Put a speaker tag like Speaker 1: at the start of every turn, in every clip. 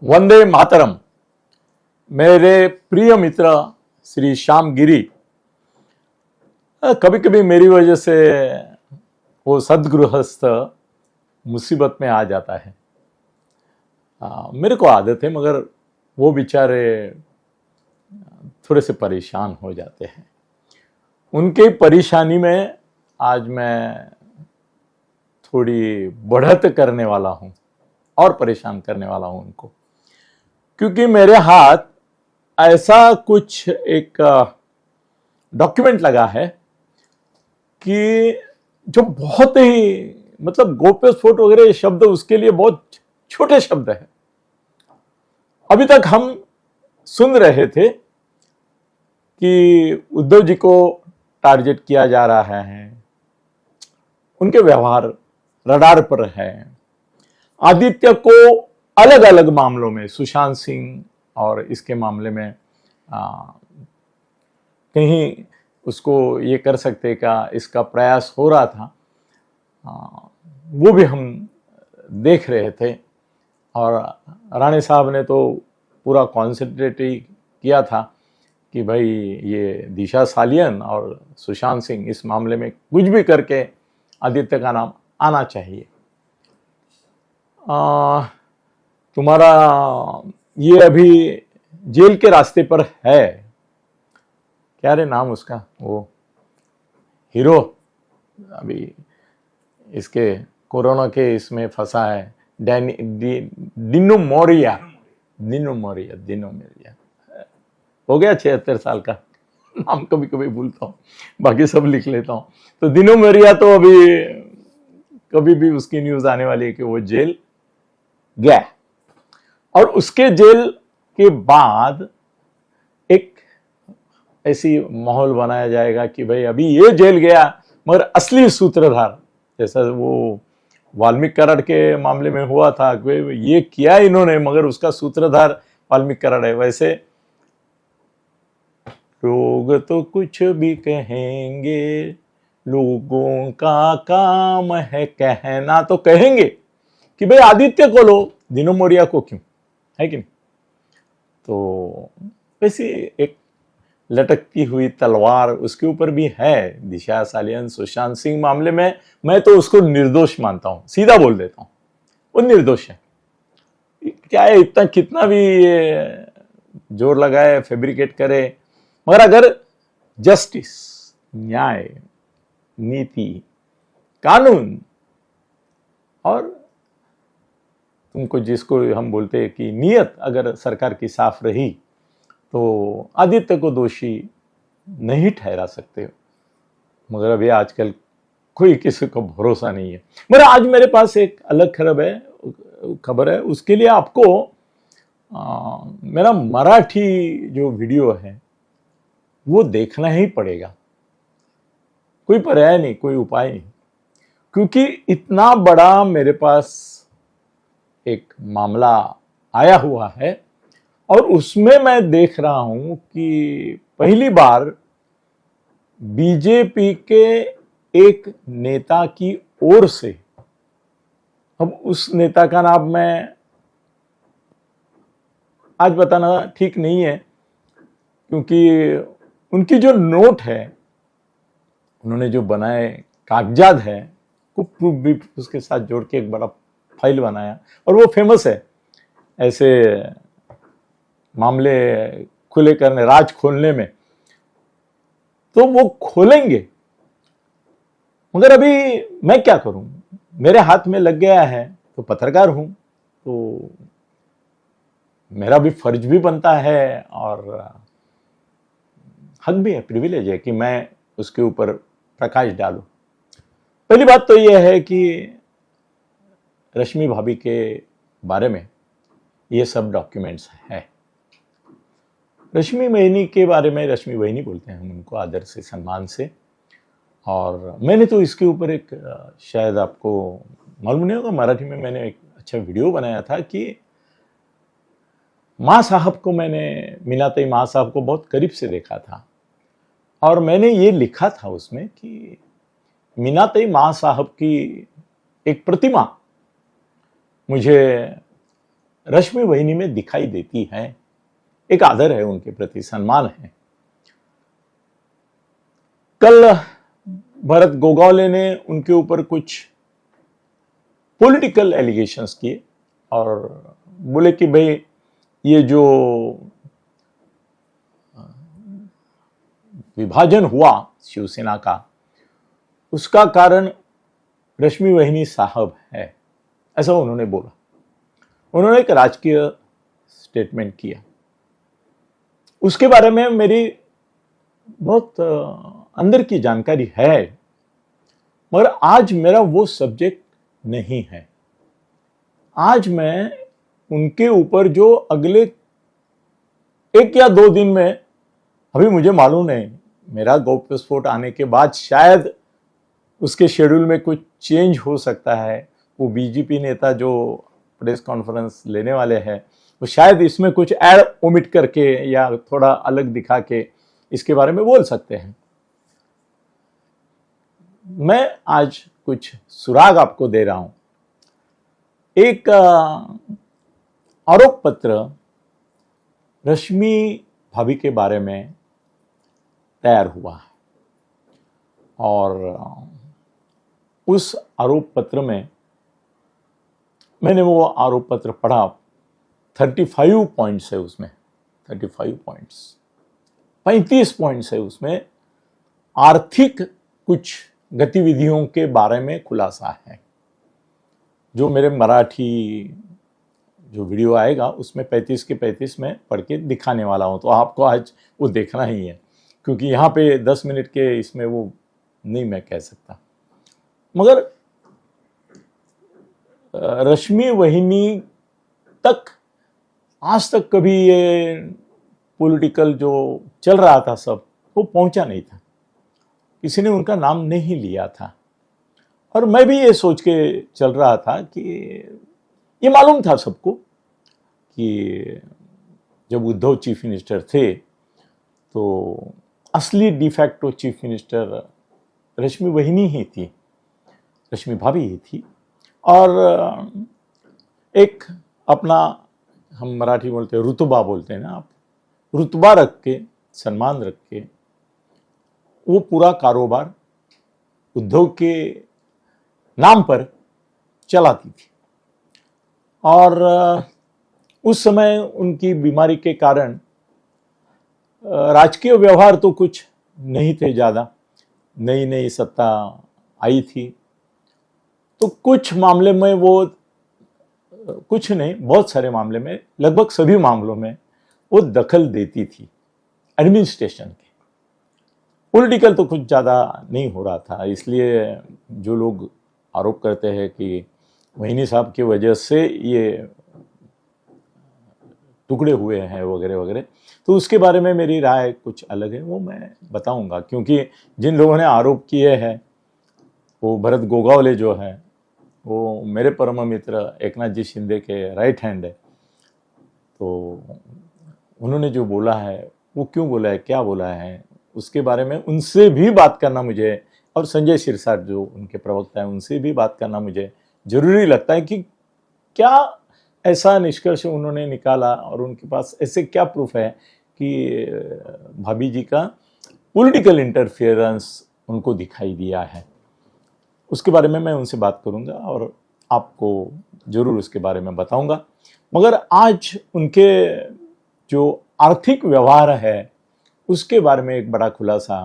Speaker 1: वंदे मातरम। मेरे प्रिय मित्र श्री श्याम गिरी, कभी कभी मेरी वजह से वो सद्गृहस्थ मुसीबत में आ जाता है। मेरे को आदत है, मगर वो बेचारे थोड़े से परेशान हो जाते हैं। उनके परेशानी में आज मैं थोड़ी बढ़त करने वाला हूं और परेशान करने वाला हूं उनको, क्योंकि मेरे हाथ ऐसा कुछ एक डॉक्यूमेंट लगा है कि जो बहुत ही गोप्य स्फोट वगैरह शब्द उसके लिए बहुत छोटे शब्द है। अभी तक हम सुन रहे थे कि उद्धव जी को टारगेट किया जा रहा है, उनके व्यवहार रडार पर है। आदित्य को अलग अलग मामलों में, सुशांत सिंह और इसके मामले में कहीं उसको ये कर सकते का इसका प्रयास हो रहा था, वो भी हम देख रहे थे। और राणे साहब ने तो पूरा कॉन्सेंट्रेट ही किया था कि भाई ये दिशा सालियन और सुशांत सिंह इस मामले में कुछ भी करके आदित्य का नाम आना चाहिए। तुम्हारा ये अभी जेल के रास्ते पर है, क्या रे नाम उसका, वो हीरो अभी इसके कोरोना के इसमें फंसा है, दिनो मोरिया हो गया 76 साल का, नाम कभी कभी भूलता हूँ, बाकी सब लिख लेता हूँ। तो दिनो मोरिया तो अभी कभी भी उसकी न्यूज आने वाली है कि वो जेल गया, और उसके जेल के बाद एक ऐसी माहौल बनाया जाएगा कि भाई अभी ये जेल गया, मगर असली सूत्रधार, जैसा वो वाल्मीकि कराड़ के मामले में हुआ था कि ये किया इन्होंने मगर उसका सूत्रधार वाल्मीकि कराड़ है, वैसे लोग तो कुछ भी कहेंगे, लोगों का काम है कहना, तो कहेंगे कि भाई आदित्य को लो, दिनो मोरिया को क्यों, है कि नहीं। तो वैसे एक लटकती हुई तलवार उसके ऊपर भी है। दिशा सालियन सुशांत सिंह मामले में मैं तो उसको निर्दोष मानता हूं, सीधा बोल देता हूं, वो निर्दोष है। क्या है, इतना कितना भी जोर लगाए, फैब्रिकेट करे, मगर अगर जस्टिस, न्याय, नीति, कानून और तुमको जिसको हम बोलते हैं कि नीयत अगर सरकार की साफ रही तो आदित्य को दोषी नहीं ठहरा सकते। मगर अभी आजकल कोई किसी को भरोसा नहीं है। मगर आज मेरे पास एक अलग खबर है, उसके लिए आपको मेरा मराठी जो वीडियो है वो देखना ही पड़ेगा, कोई पर्याय नहीं, कोई उपाय नहीं, क्योंकि इतना बड़ा मेरे पास एक मामला आया हुआ है और उसमें मैं देख रहा हूं कि पहली बार बीजेपी के एक नेता की ओर से, अब उस नेता का नाम मैं आज बताना ठीक नहीं है, क्योंकि उनकी जो नोट है, उन्होंने जो बनाए कागजात है, को प्रूफ भी उसके साथ जोड़ के एक बड़ा फाइल बनाया, और वो फेमस है ऐसे मामले खुले करने, राज खोलने में। तो वो खोलेंगे, मगर अभी मैं क्या करूं, मेरे हाथ में लग गया है, तो पत्रकार हूं, तो मेरा भी फर्ज भी बनता है और हक भी है, प्रिविलेज है कि मैं उसके ऊपर प्रकाश डालूं। पहली बात तो यह है कि रश्मि भाभी के बारे में ये सब डॉक्यूमेंट्स हैं। रश्मि बहनी के बारे में, रश्मि बहनी बोलते हैं हम उनको आदर से, सम्मान से, और मैंने तो इसके ऊपर एक, शायद आपको मालूम नहीं होगा, मराठी में मैंने एक अच्छा वीडियो बनाया था कि माँ साहब को, मैंने मीनाताई माँ साहब को बहुत करीब से देखा था, और मैंने ये लिखा था उसमें कि मीनाताई माँ साहब की एक प्रतिमा मुझे रश्मि वहिनी में दिखाई देती है। एक आदर है उनके प्रति, सम्मान है। कल भरत गोगावले ने उनके ऊपर कुछ पॉलिटिकल एलिगेशंस किए और बोले कि भाई ये जो विभाजन हुआ शिवसेना का, उसका कारण रश्मि वहिनी साहब है, ऐसा उन्होंने बोला। उन्होंने एक राजकीय स्टेटमेंट किया। उसके बारे में मेरी बहुत अंदर की जानकारी है, मगर आज मेरा वो सब्जेक्ट नहीं है। आज मैं उनके ऊपर जो अगले 1 या 2 दिन में, अभी मुझे मालूम नहीं, मेरा गौप्यस्फोट आने के बाद शायद उसके शेड्यूल में कुछ चेंज हो सकता है। वो बीजेपी नेता जो प्रेस कॉन्फ्रेंस लेने वाले हैं, वो शायद इसमें कुछ ऐड ओमिट करके या थोड़ा अलग दिखा के इसके बारे में बोल सकते हैं। मैं आज कुछ सुराग आपको दे रहा हूं। एक आरोप पत्र रश्मि भाभी के बारे में तैयार हुआ है और उस आरोप पत्र में मैंने वो आरोप पत्र पढ़ा। 35 पॉइंट्स है उसमें, 35 पॉइंट्स, 35 पॉइंट्स है उसमें। आर्थिक कुछ गतिविधियों के बारे में खुलासा है, जो मेरे मराठी जो वीडियो आएगा उसमें 35 के 35 में पढ़ के दिखाने वाला हूं। तो आपको आज वो देखना ही है, क्योंकि यहाँ पे 10 मिनट के इसमें वो नहीं मैं कह सकता। मगर रश्मि वहिनी तक आज तक कभी ये पॉलिटिकल जो चल रहा था सब, वो पहुंचा नहीं था। किसी ने उनका नाम नहीं लिया था और मैं भी ये सोच के चल रहा था कि ये मालूम था सबको कि जब उद्धव चीफ मिनिस्टर थे तो असली डिफैक्टो चीफ मिनिस्टर रश्मि वहिनी ही थी, रश्मि भाभी ही थी। और एक अपना, हम मराठी बोलते हैं रुतबा बोलते हैं ना आप, रुतबा रख के, सम्मान रख के वो पूरा कारोबार उद्धव के नाम पर चलाती थी। और उस समय उनकी बीमारी के कारण राजकीय व्यवहार तो कुछ नहीं थे ज़्यादा, नई नई सत्ता आई थी, तो कुछ मामले में वो, कुछ नहीं बहुत सारे मामले में, लगभग सभी मामलों में वो दखल देती थी एडमिनिस्ट्रेशन के। पॉलिटिकल तो कुछ ज़्यादा नहीं हो रहा था, इसलिए जो लोग आरोप करते हैं कि वहिनी साहब की वजह से ये टुकड़े हुए हैं वगैरह वगैरह, तो उसके बारे में मेरी राय कुछ अलग है, वो मैं बताऊंगा। क्योंकि जिन लोगों ने आरोप किए हैं, वो भरत गोगावले जो है, वो मेरे परम मित्र एकनाथ जी शिंदे के राइट हैंड है। तो उन्होंने जो बोला है वो क्यों बोला है, क्या बोला है, उसके बारे में उनसे भी बात करना मुझे, और संजय सिरसाट जो उनके प्रवक्ता हैं उनसे भी बात करना मुझे जरूरी लगता है कि क्या ऐसा निष्कर्ष उन्होंने निकाला और उनके पास ऐसे क्या प्रूफ है कि भाभी जी का पॉलिटिकल इंटरफियरेंस उनको दिखाई दिया है। उसके बारे में मैं उनसे बात करूंगा और आपको जरूर उसके बारे में बताऊंगा। मगर आज उनके जो आर्थिक व्यवहार है उसके बारे में एक बड़ा खुलासा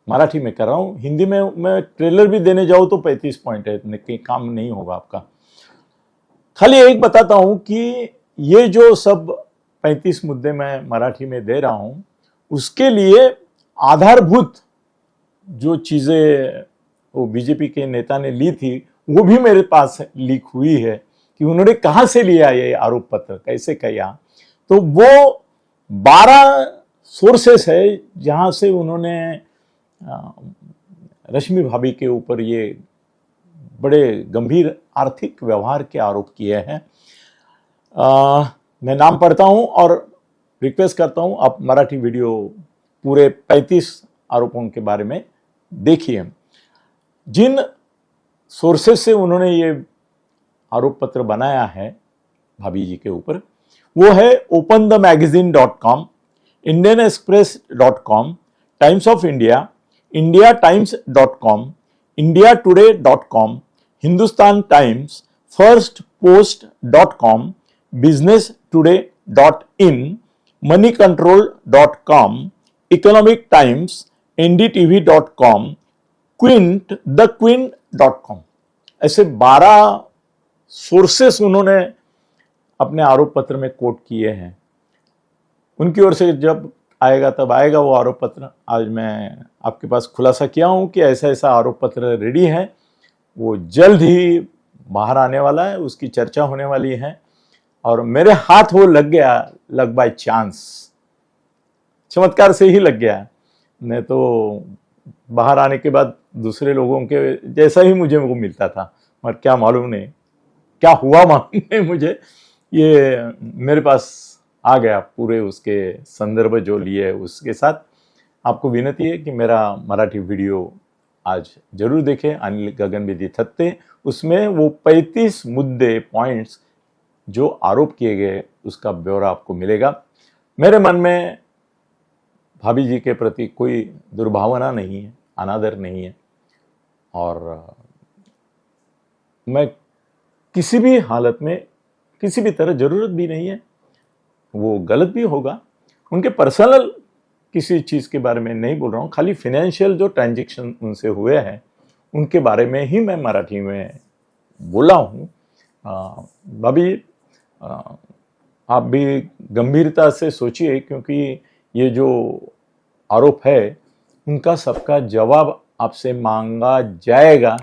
Speaker 1: मराठी में कर रहा हूं। हिंदी में मैं ट्रेलर भी देने जाऊं तो 35 पॉइंट है, कहीं काम नहीं होगा आपका। खाली एक बताता हूं कि ये जो सब 35 मुद्दे मैं मराठी में दे रहा हूं, उसके लिए आधारभूत जो चीजें वो बीजेपी के नेता ने ली थी, वो भी मेरे पास लीक हुई है कि उन्होंने कहां से लिया ये आरोप पत्र, कैसे किया। तो वो 12 सोर्सेस है जहां से उन्होंने रश्मि भाभी के ऊपर ये बड़े गंभीर आर्थिक व्यवहार के आरोप किए हैं। मैं नाम पढ़ता हूं और रिक्वेस्ट करता हूं आप मराठी वीडियो पूरे 35 आरोपों के बारे में देखिए। जिन सोर्सेस से उन्होंने ये आरोप पत्र बनाया है भाभी जी के ऊपर, वो है openthemagazine.com, indianexpress.com, times of India, indiatimes.com, indiatoday.com, Hindustan times, firstpost.com, businesstoday.in, moneycontrol.com, economic times, ndtv.com, thequint.com। ऐसे 12 सोर्सेस उन्होंने अपने आरोप पत्र में कोट किए हैं। उनकी ओर से जब आएगा तब आएगा वो आरोप पत्र। आज मैं आपके पास खुलासा किया हूं कि ऐसा ऐसा आरोप पत्र रेडी है, वो जल्द ही बाहर आने वाला है, उसकी चर्चा होने वाली है। और मेरे हाथ वो लग गया, लग बाय चांस, चमत्कार से ही लग गया। नहीं तो बाहर आने के बाद दूसरे लोगों के जैसा ही मुझे वो मिलता था, मगर क्या मालूम नहीं क्या हुआ मालूम नहीं मुझे, ये मेरे पास आ गया पूरे उसके संदर्भ जो लिए उसके साथ। आपको विनती है कि मेरा मराठी वीडियो आज जरूर देखें, अनिल गगनविधि थत्ते। उसमें वो 35 मुद्दे पॉइंट्स जो आरोप किए गए उसका ब्यौरा आपको मिलेगा। मेरे मन में भाभी जी के प्रति कोई दुर्भावना नहीं है, अनादर नहीं है, और मैं किसी भी हालत में किसी भी तरह जरूरत भी नहीं है, वो गलत भी होगा। उनके पर्सनल किसी चीज़ के बारे में नहीं बोल रहा हूँ, खाली फाइनेंशियल जो ट्रांजैक्शन उनसे हुए हैं उनके बारे में ही मैं मराठी में बोला हूँ। भाभी आप भी गंभीरता से सोचिए, क्योंकि ये जो आरोप है उनका सबका जवाब आपसे मांगा जाएगा,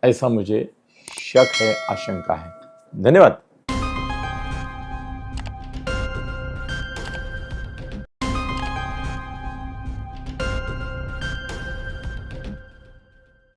Speaker 1: ऐसा मुझे शक है, आशंका है। धन्यवाद।